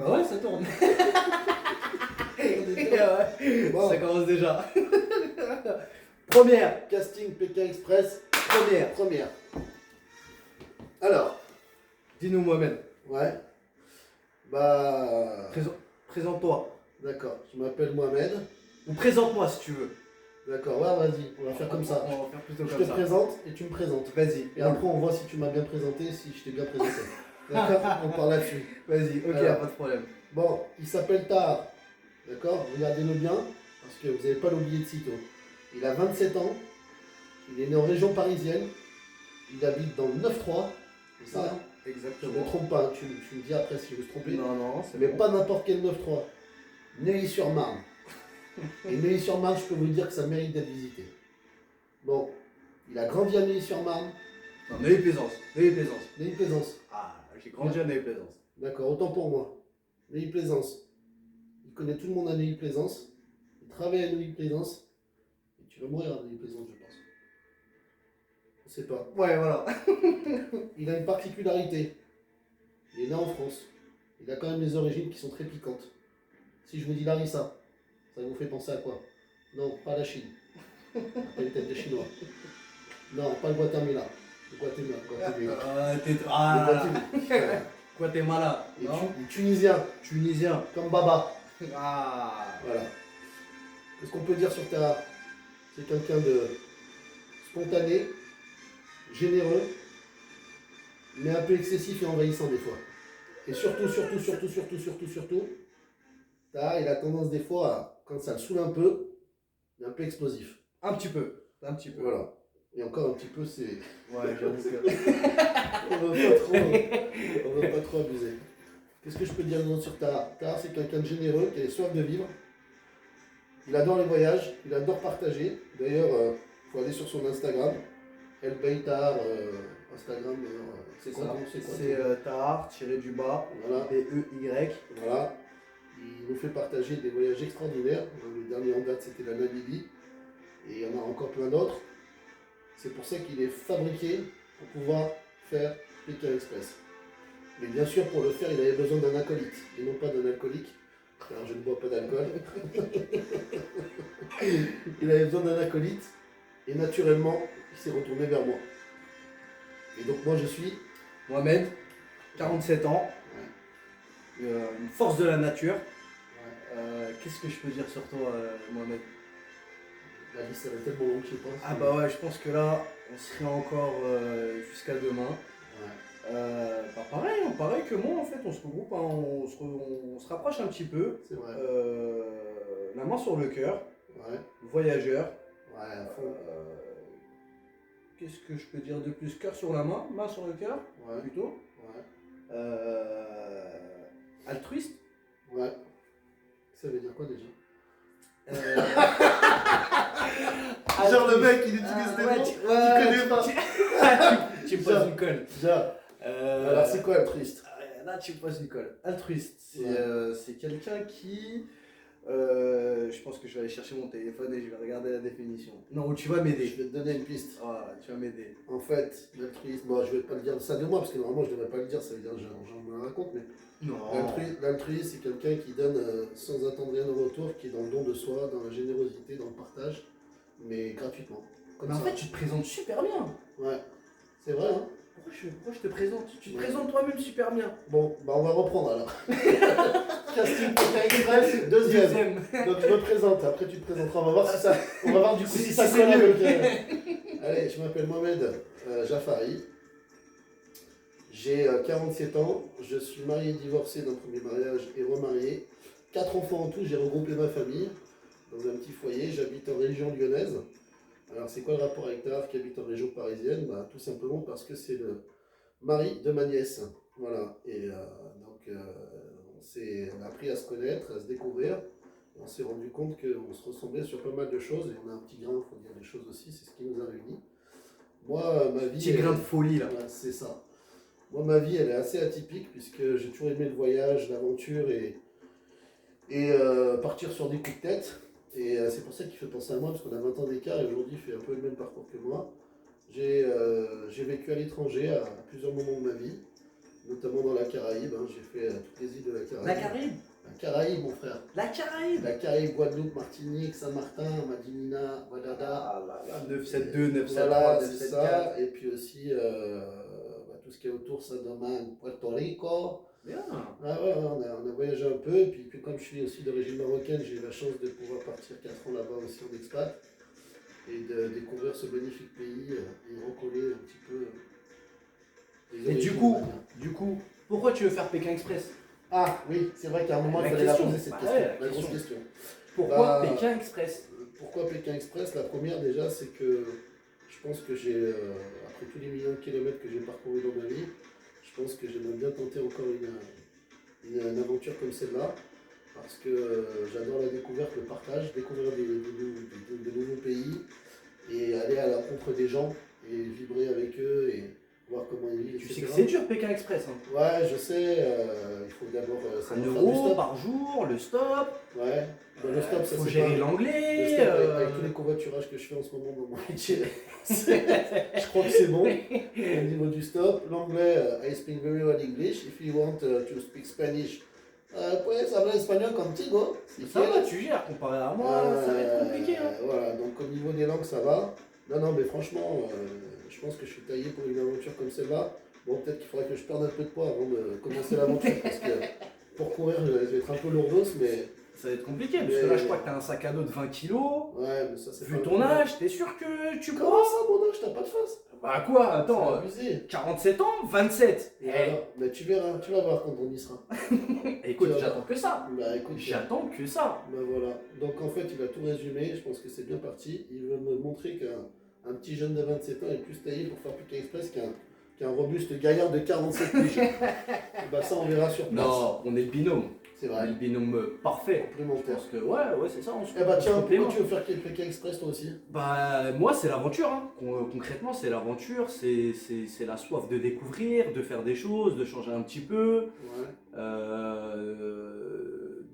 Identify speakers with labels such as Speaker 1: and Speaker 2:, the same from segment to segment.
Speaker 1: Bah ouais, ça tourne.
Speaker 2: Bon.
Speaker 1: Ça commence déjà. Première.
Speaker 2: Casting Pékin Express,
Speaker 1: Première.
Speaker 2: Alors,
Speaker 1: Dis-nous Mohamed.
Speaker 2: ouais. Bah.
Speaker 1: Présente-toi.
Speaker 2: D'accord, je m'appelle Mohamed.
Speaker 1: Ou présente-moi si tu veux.
Speaker 2: D'accord, ouais, vas-y, on va faire comme ça.
Speaker 1: On va faire plutôt
Speaker 2: Je
Speaker 1: comme
Speaker 2: te
Speaker 1: ça.
Speaker 2: présente et tu me présentes.
Speaker 1: Vas-y.
Speaker 2: Et après, on voit si tu m'as bien présenté, si je t'ai bien présenté. D'accord. On parle là-dessus.
Speaker 1: Vas-y, ok,
Speaker 2: Alors.
Speaker 1: pas de problème.
Speaker 2: Bon, il s'appelle Tahar. D'accord. Regardez-le bien, parce que vous n'allez pas l'oublier de sitôt. Il a 27 ans. Il est né en région parisienne. Il habite dans le 9-3. C'est ça, hein. Je ne
Speaker 1: Exactement.
Speaker 2: me trompe pas, hein. Tu me dis après si je me suis trompé.
Speaker 1: Non, c'est
Speaker 2: Mais
Speaker 1: bon.
Speaker 2: pas n'importe quel 9-3. Neuilly-sur-Marne. Et Neuilly-sur-Marne, je peux vous dire que ça mérite d'être visité. Bon, il a grandi à Neuilly-sur-Marne.
Speaker 1: Non, Neuilly-Plaisance. Neuilly-Plaisance.
Speaker 2: Neuilly-Plaisance.
Speaker 1: Ah, j'ai grandi à Neuilly-Plaisance.
Speaker 2: D'accord, autant pour moi. Neuilly-Plaisance. Il connaît tout le monde à Neuilly-Plaisance. Il travaille à Neuilly-Plaisance. Et tu vas mourir à Neuilly-Plaisance, je pense. Je sais pas.
Speaker 1: Ouais, voilà.
Speaker 2: Il a une particularité. Il est né en France. Il a quand même des origines qui sont très piquantes. Si je vous dis Larissa, ça vous fait penser à quoi? Non, pas la Chine. Pas une tête de chinois. Non, pas le Guatemala. Le Guatemala. Le Guatemala.
Speaker 1: Guatemala.
Speaker 2: Et
Speaker 1: Non.
Speaker 2: Tunisien,
Speaker 1: Tunisien.
Speaker 2: comme Baba.
Speaker 1: Ah.
Speaker 2: Voilà. Qu'est-ce qu'on peut dire sur Tahar? C'est quelqu'un de spontané, généreux, mais un peu excessif et envahissant des fois. Et surtout, Tahar, il a tendance des fois, quand ça le saoule un peu, il est un peu explosif.
Speaker 1: Un petit peu. Un petit peu.
Speaker 2: Voilà. Et encore un petit peu, c'est...
Speaker 1: Ouais, j'avoue que.
Speaker 2: On va pas trop abuser. Qu'est-ce que je peux dire d'autre sur Tahar? Tahar, c'est quelqu'un de généreux, qui a soif de vivre. Il adore les voyages, il adore partager. D'ailleurs, il faut aller sur son Instagram. El Beitar, Instagram, c'est quoi?
Speaker 1: C'est Tahar, tiré du bas,
Speaker 2: Voilà.
Speaker 1: B-E-Y.
Speaker 2: Voilà. Il nous fait partager des voyages extraordinaires. Le dernier en date, c'était la Namibie. Et il y en a encore plein d'autres. C'est pour ça qu'il est fabriqué pour pouvoir faire Pékin Express. Mais bien sûr, pour le faire, il avait besoin d'un acolyte et non pas d'un alcoolique. Alors, je ne bois pas d'alcool. Il avait besoin d'un acolyte et naturellement, il s'est retourné vers moi. Et donc, moi, je suis
Speaker 1: Mohamed, 47 ans. Une force de la nature. Qu'est-ce que je peux dire sur toi, Mohamed?
Speaker 2: La liste, elle est tellement longue, je pense.
Speaker 1: Ah bah ouais, je pense que là, on serait encore jusqu'à demain.
Speaker 2: Ouais,
Speaker 1: Pareil que moi en fait, on se regroupe, hein, on se rapproche un petit peu.
Speaker 2: c'est vrai.
Speaker 1: La main sur le cœur,
Speaker 2: Ouais,
Speaker 1: voyageur.
Speaker 2: ouais, à fond.
Speaker 1: Qu'est-ce que je peux dire de plus? Cœur sur la main sur le cœur,
Speaker 2: Ouais,
Speaker 1: plutôt.
Speaker 2: ouais,
Speaker 1: Altruiste.
Speaker 2: ouais. Ça veut dire quoi déjà? Genre le mec, il utilise des mots qu'il connaît pas.
Speaker 1: Tu me poses une colle.
Speaker 2: Genre, alors c'est quoi altruiste?
Speaker 1: Là, tu me poses une colle. Altruiste, c'est
Speaker 2: Ouais.
Speaker 1: c'est quelqu'un qui. Je pense que je vais aller chercher mon téléphone et je vais regarder la définition. Non, tu vas
Speaker 2: Je
Speaker 1: m'aider.
Speaker 2: vais te donner une piste.
Speaker 1: Ah, tu vas m'aider.
Speaker 2: En fait, l'altruisme, bon, je vais pas le dire ça de moi, parce que normalement je devrais pas le dire, ça veut dire que j'en me raconte, mais
Speaker 1: Non.
Speaker 2: l'altruisme, c'est quelqu'un qui donne sans attendre rien au retour, qui est dans le don de soi, dans la générosité, dans le partage, mais gratuitement. Comme
Speaker 1: Mais en
Speaker 2: ça.
Speaker 1: fait, tu te présentes super bien.
Speaker 2: Ouais, c'est vrai, hein?
Speaker 1: Pourquoi je te présente? Tu te présentes toi-même super bien.
Speaker 2: Bon, bah on va reprendre alors. Casting Pékin Express, deuxième. Donc je me présente, après tu te présenteras, on va voir du coup si ça
Speaker 1: c'est
Speaker 2: colle
Speaker 1: mieux.
Speaker 2: avec... Allez, je m'appelle Mohamed Jafari, j'ai 47 ans, je suis marié, divorcé d'un premier mariage et remarié. 4 enfants en tout, j'ai regroupé ma famille dans un petit foyer, j'habite en région lyonnaise. Alors c'est quoi le rapport avec Tahar qui habite en région parisienne? Bah, tout simplement parce que c'est le mari de ma nièce. Voilà, et on a appris à se connaître, à se découvrir. On s'est rendu compte qu'on se ressemblait sur pas mal de choses, et on a un petit grain, il faut dire les choses aussi, c'est ce qui nous a réunis. Moi, ma vie...
Speaker 1: Petit grain de folie là.
Speaker 2: Ouais, c'est ça. Moi, ma vie, elle est assez atypique, puisque j'ai toujours aimé le voyage, l'aventure, et partir sur des coups de tête. Et c'est pour ça qu'il fait penser à moi, parce qu'on a 20 ans d'écart, et aujourd'hui, il fait un peu le même parcours que moi. J'ai vécu à l'étranger à plusieurs moments de ma vie. notamment dans la Caraïbe. Hein. J'ai fait toutes les îles de la Caraïbe.
Speaker 1: La Caraïbe?
Speaker 2: La Caraïbe, mon frère.
Speaker 1: La Caraïbe?
Speaker 2: La Caraïbe, Guadeloupe, Martinique, Saint-Martin, Madinina, Wadada.
Speaker 1: Ah là là, 972, 973,
Speaker 2: Voilà, c'est
Speaker 1: 974.
Speaker 2: ça. Et puis aussi tout ce qui est autour, Saint-Domingue, Puerto Rico.
Speaker 1: Bien.
Speaker 2: Ah ouais, on a voyagé un peu. Et puis comme je suis aussi d'origine marocaine, j'ai eu la chance de pouvoir partir 4 ans là-bas aussi en expat. Et de découvrir ce magnifique pays et recoller un petit peu les
Speaker 1: Et
Speaker 2: origines,
Speaker 1: du
Speaker 2: on va dire.
Speaker 1: coup, pourquoi tu veux faire Pékin Express?
Speaker 2: Ah oui, c'est vrai qu'à un moment,
Speaker 1: La
Speaker 2: il fallait la
Speaker 1: question.
Speaker 2: poser cette
Speaker 1: Bah
Speaker 2: question.
Speaker 1: ouais, la
Speaker 2: La grosse
Speaker 1: question.
Speaker 2: question.
Speaker 1: Pourquoi
Speaker 2: Bah,
Speaker 1: Pékin Express?
Speaker 2: Pourquoi Pékin Express? La première déjà, c'est que je pense que après tous les millions de kilomètres que j'ai parcourus dans ma vie, je pense que j'aimerais bien tenter encore une aventure comme celle-là. Parce que j'adore la découverte, le partage, découvrir de nouveaux pays et aller à la rencontre des gens et vibrer avec eux et voir comment ils vivent,
Speaker 1: Tu
Speaker 2: etc.
Speaker 1: sais que c'est dur Pékin Express. Hein.
Speaker 2: Ouais, je sais, il faut d'abord
Speaker 1: Un
Speaker 2: savoir faire du
Speaker 1: euro
Speaker 2: stop.
Speaker 1: par jour, le stop.
Speaker 2: Ouais, bah, le stop, ça
Speaker 1: Faut
Speaker 2: c'est
Speaker 1: gérer
Speaker 2: pas...
Speaker 1: l'anglais.
Speaker 2: Le stop, avec tous les covoiturages que je fais en ce moment dans mon métier, je crois que c'est bon. Au niveau du stop, l'anglais, I speak very well English. If you want to speak Spanish, puedes hablar espagnol contigo. Si
Speaker 1: Ça va,
Speaker 2: quieres.
Speaker 1: tu gères. Comparé à moi, ça va être compliqué. Hein.
Speaker 2: Voilà, donc au niveau des langues, ça va. Non, mais franchement, je pense que je suis taillé pour une aventure comme celle-là. Bon, peut-être qu'il faudrait que je perde un peu de poids avant de commencer l'aventure, parce que pour courir, je vais être un peu lourdos, mais...
Speaker 1: Ça va être compliqué, parce que là, je crois que t'as un sac à dos de 20 kilos.
Speaker 2: Ouais, mais ça, c'est
Speaker 1: Vu
Speaker 2: pas
Speaker 1: ton
Speaker 2: le problème.
Speaker 1: âge, t'es sûr que tu
Speaker 2: Comment
Speaker 1: pourras?
Speaker 2: ça, mon âge, t'as pas de face?
Speaker 1: Bah quoi,
Speaker 2: C'est
Speaker 1: attends,
Speaker 2: abusé.
Speaker 1: 47 ans, 27.
Speaker 2: Et alors, mais tu verras, tu vas voir quand on y sera.
Speaker 1: Écoute,
Speaker 2: Tu vas
Speaker 1: j'attends que ça.
Speaker 2: Bah écoute,
Speaker 1: J'attends que ça.
Speaker 2: bah voilà. Donc en fait, il a tout résumé, je pense que c'est bien parti. Il veut me montrer qu'un petit jeune de 27 ans est plus taillé pour faire Pékin Express qu'un robuste gaillard de 47 piges. Bah ça, on verra sur place.
Speaker 1: Non, on est le binôme.
Speaker 2: C'est
Speaker 1: On est
Speaker 2: vrai.
Speaker 1: le binôme parfait. Je
Speaker 2: Complémentaire.
Speaker 1: pense que ouais, c'est ça. On se
Speaker 2: Eh bah
Speaker 1: on se
Speaker 2: tiens, pourquoi
Speaker 1: complémente.
Speaker 2: tu veux faire Pékin Express toi aussi?
Speaker 1: Bah moi c'est l'aventure, hein. Concrètement c'est l'aventure, c'est la soif de découvrir, de faire des choses, de changer un petit peu,
Speaker 2: Ouais.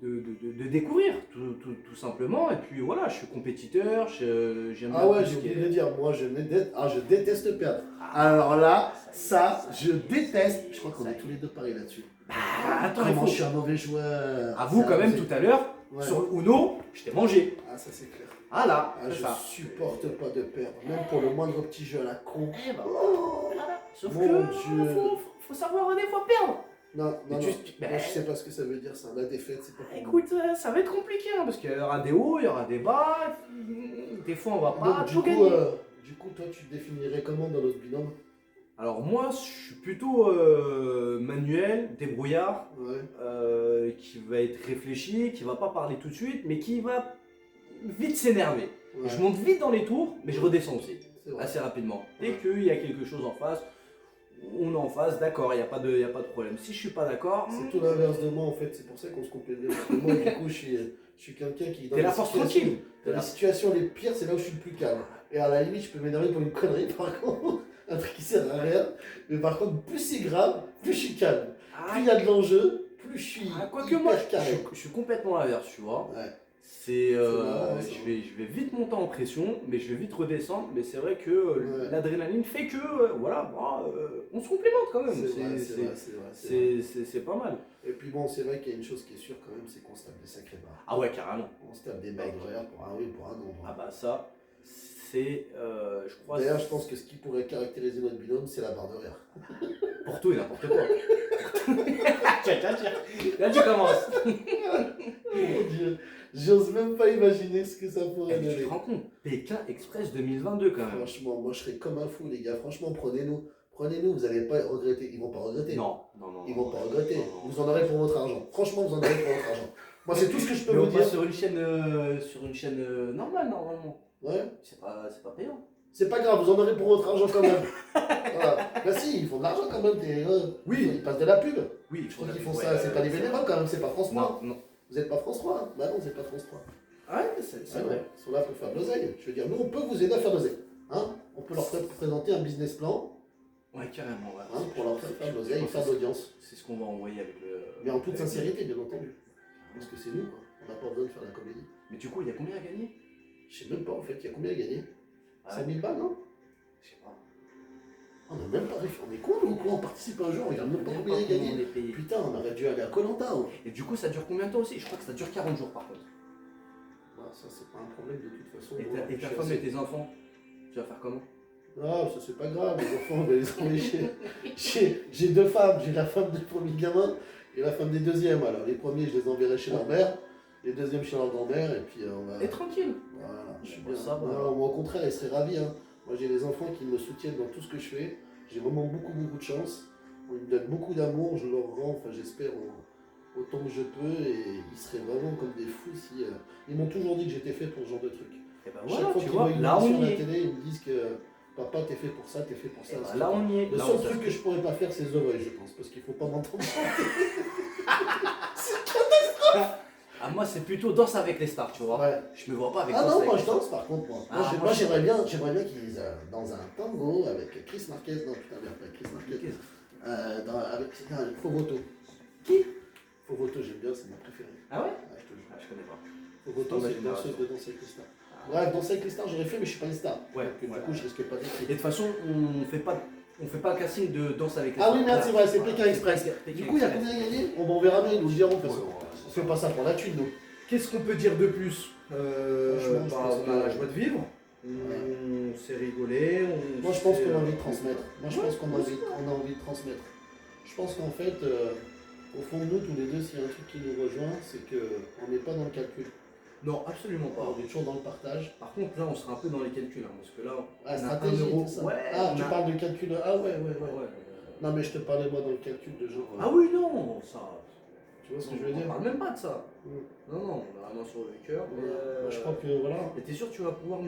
Speaker 1: de découvrir tout simplement. Et puis voilà, je suis compétiteur, j'aime
Speaker 2: Ah
Speaker 1: bien
Speaker 2: ouais,
Speaker 1: tout
Speaker 2: j'ai
Speaker 1: ce qui
Speaker 2: oublié
Speaker 1: est-
Speaker 2: de dire, moi je déteste perdre. Alors là, ça, je déteste. Je crois qu'on
Speaker 1: Ça
Speaker 2: est tous les deux pareils là-dessus.
Speaker 1: Bah, attends, il
Speaker 2: Comment
Speaker 1: faut...
Speaker 2: je suis un mauvais joueur.
Speaker 1: Avoue
Speaker 2: C'est
Speaker 1: quand même
Speaker 2: abusé.
Speaker 1: tout à l'heure,
Speaker 2: Ouais.
Speaker 1: sur le Uno, je t'ai mangé.
Speaker 2: Ah, ça c'est clair.
Speaker 1: Ah là,
Speaker 2: Ah,
Speaker 1: c'est
Speaker 2: je
Speaker 1: ça.
Speaker 2: supporte pas de perdre, même pour le moindre petit jeu à la con.
Speaker 1: Eh ben,
Speaker 2: Oh.
Speaker 1: voilà. Sauf
Speaker 2: Mon
Speaker 1: que
Speaker 2: Dieu.
Speaker 1: faut savoir des fois perdre.
Speaker 2: Non,
Speaker 1: Mais
Speaker 2: non,
Speaker 1: tu-
Speaker 2: non.
Speaker 1: bah,
Speaker 2: Moi, je sais pas ce que ça veut dire ça. La défaite, c'est pas pour moi.
Speaker 1: Écoute, ça va être compliqué, hein, parce qu'il y aura des hauts, il y aura des bas, des fois on va pas
Speaker 2: Donc,
Speaker 1: tout gagner.
Speaker 2: du coup, toi, tu te définirais comment dans notre binôme?
Speaker 1: Alors moi, je suis plutôt manuel, débrouillard,
Speaker 2: Ouais.
Speaker 1: qui va être réfléchi, qui va pas parler tout de suite, mais qui va vite s'énerver.
Speaker 2: Ouais.
Speaker 1: Je monte vite dans les tours, mais je redescends aussi,
Speaker 2: C'est vrai.
Speaker 1: assez rapidement. Dès
Speaker 2: Ouais.
Speaker 1: qu'il y a quelque chose en face, on est en face, d'accord, il n'y a pas de problème. Si je suis pas d'accord,
Speaker 2: C'est tout l'inverse de moi en fait, c'est pour ça qu'on se complète bien. Parce que moi, du coup, je suis quelqu'un qui.
Speaker 1: t'es la force tranquille.
Speaker 2: Dans les situations les pires, c'est là où je suis le plus calme. Et à la limite, je peux m'énerver pour une connerie, par contre, un truc qui sert à rien. Mais par contre, plus c'est grave, plus je suis calme. Plus il y a de l'enjeu, plus je suis.
Speaker 1: Quoique
Speaker 2: hyper
Speaker 1: moi,
Speaker 2: carré.
Speaker 1: je suis complètement l'inverse, tu vois.
Speaker 2: Ouais.
Speaker 1: C'est,
Speaker 2: marrant, ça.
Speaker 1: je vais vite monter en pression, mais je vais vite redescendre. Mais c'est vrai que
Speaker 2: Ouais.
Speaker 1: l'adrénaline fait que, voilà, on se complémente quand même.
Speaker 2: C'est vrai, c'est vrai, c'est vrai.
Speaker 1: C'est pas mal.
Speaker 2: Et puis bon, c'est vrai qu'il y a une chose qui est sûre quand même, c'est qu'on se tape des sacrés barres.
Speaker 1: Ah ouais, carrément.
Speaker 2: On se tape des barres d'horaire pour un oui, pour un non.
Speaker 1: Ah bah ça, c'est, je crois,
Speaker 2: D'ailleurs, je pense que ce qui pourrait caractériser notre binôme, c'est la barre d'horaire.
Speaker 1: pour tout et n'importe quoi. Tiens. Là tu commences.
Speaker 2: Mon Dieu, j'ose même pas imaginer ce que ça pourrait
Speaker 1: Eh, mais tu
Speaker 2: donner.
Speaker 1: te rends compte, Pékin Express 2022 quand même.
Speaker 2: Franchement, moi je serais comme un fou, les gars. Franchement, prenez-nous. Prenez-nous, vous n'allez pas regretter. Ils vont pas regretter.
Speaker 1: Non.
Speaker 2: Ils vont pas regretter.
Speaker 1: Non, non.
Speaker 2: Vous en aurez pour votre argent. Franchement, vous en aurez pour votre argent. Moi, c'est tout ce que je peux
Speaker 1: Mais
Speaker 2: vous
Speaker 1: on
Speaker 2: dire.
Speaker 1: passe sur une chaîne normale normalement.
Speaker 2: Ouais.
Speaker 1: C'est pas payant.
Speaker 2: C'est pas grave, vous en aurez pour votre argent quand même. Voilà. Bah si, ils font de l'argent quand même.
Speaker 1: Oui.
Speaker 2: Ils passent de la pub.
Speaker 1: Oui,
Speaker 2: Je crois qu'ils font ça. C'est pas des bénévoles quand même. C'est pas France 3.
Speaker 1: Non.
Speaker 2: Vous êtes pas France 3 hein. Bah non, c'est pas France 3.
Speaker 1: Ouais, c'est
Speaker 2: Ah non,
Speaker 1: vrai.
Speaker 2: Ils sont là pour faire de l'oseille. Je veux dire, nous, on peut vous aider à faire de l'oseille. Hein, on peut leur présenter un business plan
Speaker 1: Ouais, carrément. Ouais.
Speaker 2: hein, pour leur faire de l'oseille
Speaker 1: Je
Speaker 2: et faire
Speaker 1: pense
Speaker 2: de
Speaker 1: que
Speaker 2: l'audience.
Speaker 1: c'est ce qu'on va envoyer avec le.
Speaker 2: Mais en toute
Speaker 1: avec le-
Speaker 2: sincérité, bien entendu. Parce que c'est nous, quoi. On n'a pas besoin de faire la comédie.
Speaker 1: Mais du coup, il y a combien à gagner?
Speaker 2: Je sais même pas, en fait, il y a combien à gagner
Speaker 1: Ah,
Speaker 2: 5000 balles, non?
Speaker 1: je sais pas.
Speaker 2: On n'a même pas réfléchi. On est con ou quoi? On participe à un jeu, on regarde même pas combien il a gagné. Putain, on aurait dû aller à Koh Lanta.
Speaker 1: Et du coup, ça dure combien de temps aussi? Je crois que ça dure 40 jours par contre.
Speaker 2: Bah, ça, c'est pas un problème de toute façon.
Speaker 1: Et ta femme et tes enfants, tu vas faire comment?
Speaker 2: Ah, ça c'est pas grave, les enfants, ben, les envoyer j'ai deux femmes, j'ai la femme du premier gamin et la femme des deuxièmes. Alors les premiers, je les enverrai chez leur mère, les deuxièmes chez leur grand-mère, et puis on va.
Speaker 1: Et tranquille.
Speaker 2: Voilà, je suis
Speaker 1: Bon,
Speaker 2: bien.
Speaker 1: ça va.
Speaker 2: Non, moi, au contraire, ils seraient ravis. Hein. Moi, j'ai des enfants qui me soutiennent dans tout ce que je fais. J'ai vraiment beaucoup, beaucoup de chance. Ils me donnent beaucoup d'amour, je leur rends, enfin, j'espère, autant que je peux, et ils seraient vraiment comme des fous si. Ils m'ont toujours dit que j'étais fait pour ce genre de truc.
Speaker 1: Et ben
Speaker 2: Chaque
Speaker 1: voilà,
Speaker 2: fois
Speaker 1: tu
Speaker 2: qu'ils
Speaker 1: vois,
Speaker 2: voient une
Speaker 1: là
Speaker 2: émission
Speaker 1: on
Speaker 2: à
Speaker 1: y
Speaker 2: la
Speaker 1: est.
Speaker 2: télé, ils me disent que papa, t'es fait pour ça, t'es fait pour ça.
Speaker 1: Et ben là on y est.
Speaker 2: Le
Speaker 1: Là,
Speaker 2: seul
Speaker 1: on
Speaker 2: truc
Speaker 1: sait.
Speaker 2: que je pourrais pas faire, c'est The Voice, je pense, parce qu'il faut pas m'entendre chanter.
Speaker 1: Ah, moi, c'est plutôt danse avec les stars, tu vois.
Speaker 2: Ouais.
Speaker 1: Je me vois pas avec
Speaker 2: Ah
Speaker 1: danse
Speaker 2: non,
Speaker 1: avec
Speaker 2: moi
Speaker 1: les
Speaker 2: je
Speaker 1: stars.
Speaker 2: danse par contre, moi.
Speaker 1: Ah,
Speaker 2: Moi,
Speaker 1: je-
Speaker 2: j'aimerais bien qu'ils dans un tango avec Chris Marquez. Non, putain, merde, pas Chris Marquez. Avec Fogoto.
Speaker 1: Qui?
Speaker 2: Fogoto, j'aime bien, c'est ma préférée.
Speaker 1: Ah ouais?
Speaker 2: Ouais, je te jure.
Speaker 1: Ah, je connais pas.
Speaker 2: Fogoto,
Speaker 1: Dans ma
Speaker 2: c'est une
Speaker 1: génération.
Speaker 2: danseuse de danse avec les stars.
Speaker 1: Ah.
Speaker 2: Bref, danser avec les stars, j'aurais fait, mais je suis pas une star.
Speaker 1: Ouais,
Speaker 2: Donc,
Speaker 1: ouais.
Speaker 2: du coup, je risque pas d'être.
Speaker 1: Et de toute façon, on fait pas le casting de danse avec les
Speaker 2: Ah
Speaker 1: stars.
Speaker 2: oui, merde, c'est vrai, c'est
Speaker 1: Voilà.
Speaker 2: Pékin Express.
Speaker 1: Pékin
Speaker 2: Du coup, il y a
Speaker 1: Express.
Speaker 2: combien à gagner? On verra bien, ils nous le diront, parce
Speaker 1: Ouais,
Speaker 2: qu'on
Speaker 1: ouais.
Speaker 2: fait pas ça pour la thune, nous.
Speaker 1: Qu'est-ce qu'on peut dire de plus?
Speaker 2: Franchement, je pense
Speaker 1: On a la
Speaker 2: que-
Speaker 1: joie de vivre, on s'est rigolé.
Speaker 2: Moi, je pense
Speaker 1: s'est,
Speaker 2: qu'on a envie de transmettre. Moi, je
Speaker 1: ouais,
Speaker 2: pense qu'on a
Speaker 1: moi
Speaker 2: envie,
Speaker 1: aussi,
Speaker 2: on a envie de transmettre. Je pense qu'en fait, au fond de nous, tous les deux, s'il y a un truc qui nous rejoint, c'est qu'on n'est pas dans le calcul.
Speaker 1: Non, absolument pas.
Speaker 2: On est toujours dans le partage.
Speaker 1: Par contre, là, on sera un peu dans les calculs, hein, parce que là,
Speaker 2: Ah,
Speaker 1: on a
Speaker 2: stratégie,
Speaker 1: 1 euro.
Speaker 2: tout ça.
Speaker 1: Ouais,
Speaker 2: Ah,
Speaker 1: on
Speaker 2: tu
Speaker 1: a-
Speaker 2: parles de calcul. Ah, ouais.
Speaker 1: Ouais.
Speaker 2: Non, mais je te parlais, moi, dans le calcul de genre.
Speaker 1: Ah oui, non, ça.
Speaker 2: Tu vois ce que je veux
Speaker 1: On
Speaker 2: dire?
Speaker 1: parle même pas de ça.
Speaker 2: Mm.
Speaker 1: Non, on a la main sur le cœur. Mais
Speaker 2: Moi, je crois que, voilà.
Speaker 1: Et t'es sûr que tu vas pouvoir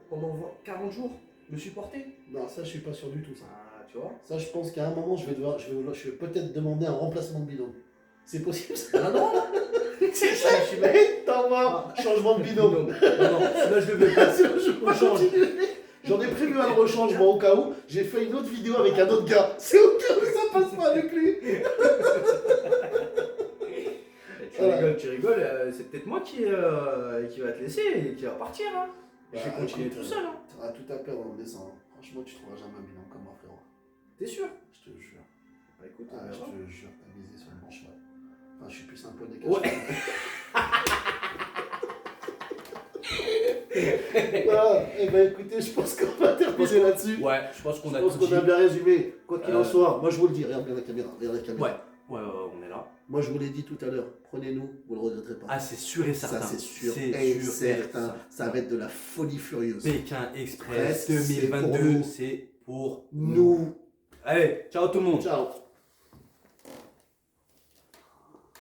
Speaker 1: pendant 40 jours me supporter?
Speaker 2: Non, ça, je suis pas sûr du tout, ça.
Speaker 1: Ah, tu vois.
Speaker 2: Ça, je pense qu'à un moment, je vais peut-être demander un remplacement de binôme. C'est possible, ça?
Speaker 1: Ah non, là.
Speaker 2: C'est ça, je suis là. T'en vois, changement de binôme.
Speaker 1: Non, là je le veux pas.
Speaker 2: Je peux pas continuer. J'en ai prévu un rechangement au cas où. J'ai fait une autre vidéo avec un autre gars. C'est au cas où ça passe pas avec lui.
Speaker 1: Tu rigoles, c'est peut-être moi qui va te laisser et qui va partir. Hein. Je vais continuer tout seul. Hein.
Speaker 2: Tu auras tout à perdre en descendant. Franchement, tu trouveras jamais un binôme comme moi, frérot.
Speaker 1: T'es sûr?
Speaker 2: Je te jure.
Speaker 1: Bah écoute,
Speaker 2: Ah,
Speaker 1: on
Speaker 2: je
Speaker 1: verra.
Speaker 2: te jure, t'as misé sur le bon cheval. Enfin, je suis plus un poney
Speaker 1: Ouais.
Speaker 2: Voilà. Eh ben écoutez, je pense qu'on va terminer là-dessus.
Speaker 1: Ouais, je pense qu'on
Speaker 2: Je
Speaker 1: a
Speaker 2: pense
Speaker 1: tout
Speaker 2: qu'on
Speaker 1: dit.
Speaker 2: a bien résumé. Quoi qu'il en
Speaker 1: Euh,
Speaker 2: soit, moi je vous le dis, regarde bien la caméra, regarde la caméra.
Speaker 1: Ouais, on est là.
Speaker 2: Moi je vous l'ai dit tout à l'heure, prenez-nous, vous le regretterez pas.
Speaker 1: Ah, c'est sûr et certain.
Speaker 2: ça c'est sûr
Speaker 1: C'est
Speaker 2: et
Speaker 1: sûr
Speaker 2: certain. Ça va être de la folie furieuse.
Speaker 1: Pékin Express
Speaker 2: C'est pour
Speaker 1: 2022,
Speaker 2: nous.
Speaker 1: c'est pour
Speaker 2: Nous.
Speaker 1: Allez, ciao tout le monde.
Speaker 2: Ciao.